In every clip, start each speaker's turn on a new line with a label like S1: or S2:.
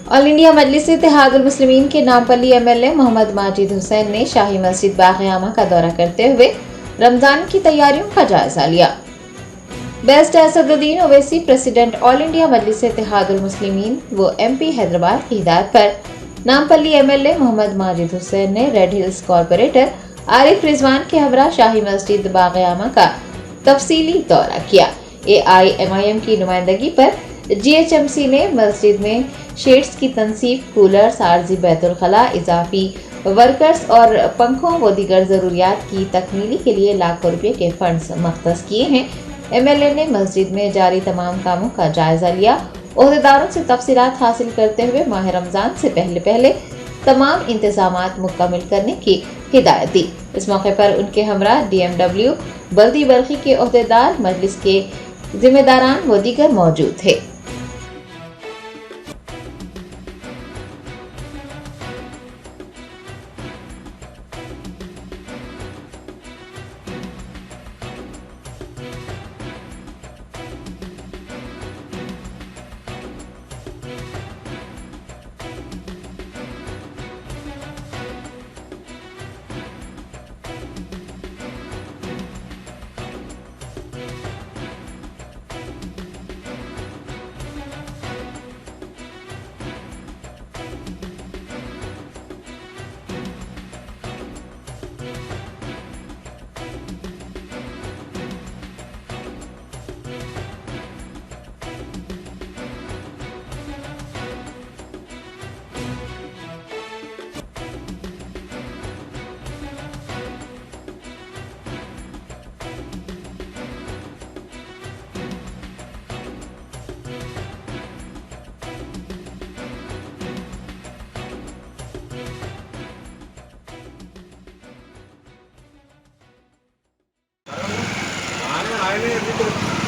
S1: All India Majlis Ittehadul मुस्लिमीन के Nampally MLA Mohammed Majid Hussain ने शाही मस्जिद बाग़-ए-आमा का दौरा करते हुए रमजान की तैयारियों का जायजा लिया। बेस्ट Asaduddin Owaisi president All India Majlis Ittehadul Muslimeen व एमपी हैदराबाद की हिदायत पर नामपल्ली एमएलए मोहम्मद माजिद हुसैन ने रेड हिल्स कॉरपोरेटर आरिफ रिजवान के हमरा शाही मस्जिद बाग़-ए-आमा का तफसीली दौरा किया। AIMIM की नुमाइंदगी पर GHMC ने मस्जिद में शेड्स की तनसीब, कूलर्स, आरजी बैतुल खला, इजाफी वर्कर्स और पंखों व दीगर जरूरियात की तकमीली के लिए लाखों रुपए के फंड्स मख्तस किए हैं। MLA ने मस्जिद में जारी तमाम कामों का जायजा लिया। ओहदेदारों से तफसीलात हासिल करते हुए माह रमजान से पहले तमाम इंतजामात मुकम्मल करने की हिदायत दी। इस मौके पर उनके हमरा DMW बल्दी बरखी के ओहदेदार, मजलिस के जिम्मेदारान व दीगर मौजूद थे।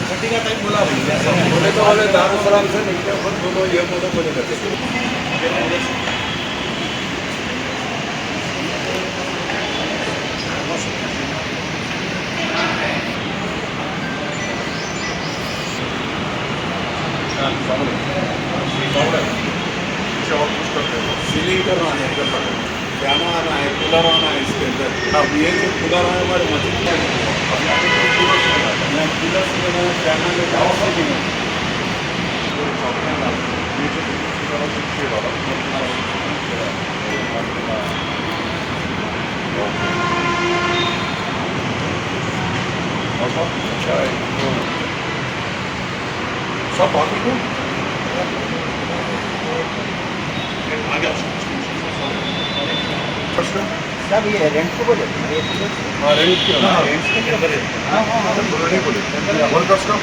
S2: छुट्टी का टाइम बोला बोले तो बोले दारुसलाम से निकले दोनों ये मोटो बोले करते सीलिंग करना है, पियानो आना है, कूलर आना है इसके अंदर। अब ये जो कूलर आए हमारे मस्जिद में कूलर से पियानो में गाँव से भी सब बाकी को
S3: सब ये रेंट को बोले
S2: रेंट के बोले वर्कर्स का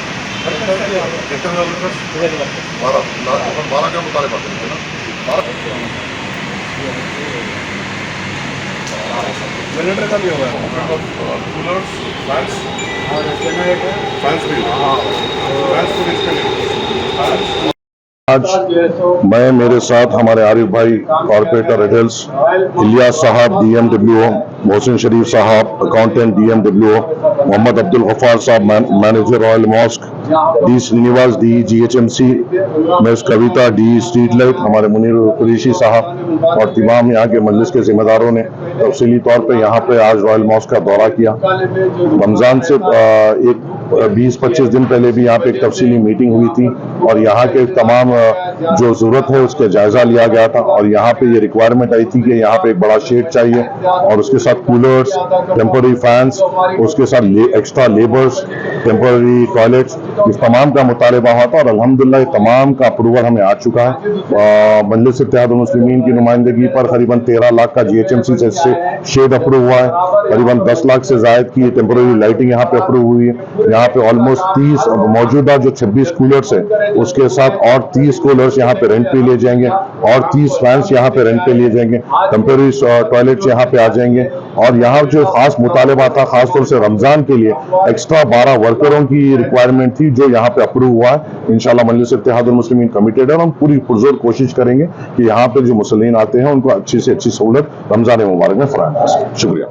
S2: कितने वर्कर्स 12 का मुताबिक है ना जनरेटर का भी होगा कूलर्स फैंस
S3: और जनरेटर
S2: फैंस भी फैंस को डिस्कनेक्ट
S4: आज मैं मेरे साथ हमारे आरिफ भाई कॉर्पोरेटर रेडल्स, इलियास साहब DMWO, मोहसिन शरीफ साहब अकाउंटेंट DMWO, मोहम्मद अब्दुल गफ्फार साहब manager Royal Mosque, D Srinivas D GHMC, miss Kavita D street light, हमारे मुनीर कुरैशी साहब और तमाम यहाँ के मजलिस के जिम्मेदारों ने तफसीली तौर पे यहाँ पे आज रॉयल मॉस्क का दौरा किया। रमज़ान से एक 20-25 दिन पहले भी यहाँ पे एक तफसीली मीटिंग हुई थी और यहाँ के तमाम जो ज़रूरत है उसके जायज़ा लिया गया था और यहाँ पे ये रिक्वायरमेंट आई थी कि यहाँ पे एक बड़ा शेड चाहिए और उसके साथ कूलर्स, टेम्पररी फैंस, उसके साथ एक्स्ट्रा लेबर्स, टेम्पररी टॉयलेट्स, इस तमाम का मुतालबा हुआ था और अल्हम्दुलिल्लाह तमाम का अप्रूवल हमें आ चुका है। मजलिस इत्तेहादुल मुस्लिमीन की नुमाइंदगी पर करीबन 13 लाख का GHMC से शेड अप्रूव हुआ है, करीबन 10 लाख से ज़ायद की टेम्पररी लाइटिंग यहाँ पे अप्रूव हुई है। यहाँ पे ऑलमोस्ट 30 मौजूदा जो 26 कूलर्स है उसके साथ और 30 कूलर्स यहाँ पे रेंट पे लिए जाएंगे और 30 फैंस यहाँ पे रेंट पे लिए जाएंगे, टेम्पररी टॉयलेट्स यहाँ पे आ जाएंगे और यहाँ जो खास मुतालबा था खासतौर से रमजान के लिए एक्स्ट्रा 12 वर्करों की रिक्वायरमेंट थी जो यहाँ पे अप्रूव हुआ है। इंशाल्लाह मजलिस इत्तेहादुल मुस्लिमीन कमिटेड है और हम पूरी पुरजोर कोशिश करेंगे कि यहाँ पे जो मुसल्लीन आते हैं उनको अच्छी से अच्छी सहूलत रमजान मुबारक में फराहम कर सकें। शुक्रिया।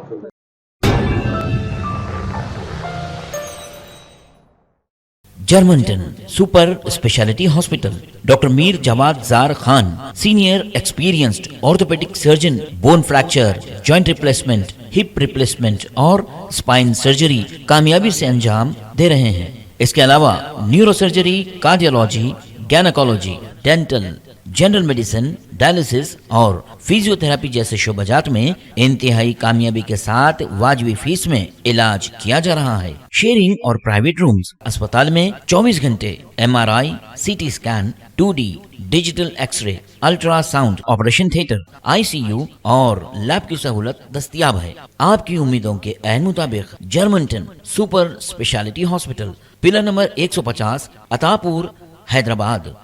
S5: Germanten super specialty hospital, doctor Mir Jawad Zar Khan, senior experienced orthopaedic surgeon, bone fracture, joint replacement, hip replacement और स्पाइन सर्जरी कामयाबी से अंजाम दे रहे हैं। इसके अलावा neuro surgery, cardiology, gynaecology, dental, general medicine, dialysis और फिजियोथेरेपी जैसे शोबाजात में इंतहाई कामयाबी के साथ वाजबी फीस में इलाज किया जा रहा है। शेयरिंग और प्राइवेट रूम्स, अस्पताल में 24 घंटे MRI, CT scan, 2D digital x-ray, ultrasound, operation theatre, ICU और लैब की सहूलत दस्तयाब है। आपकी उम्मीदों के ऐन मुताबिक Germanten super specialty hospital, pillar number 150, Attapur, Hyderabad.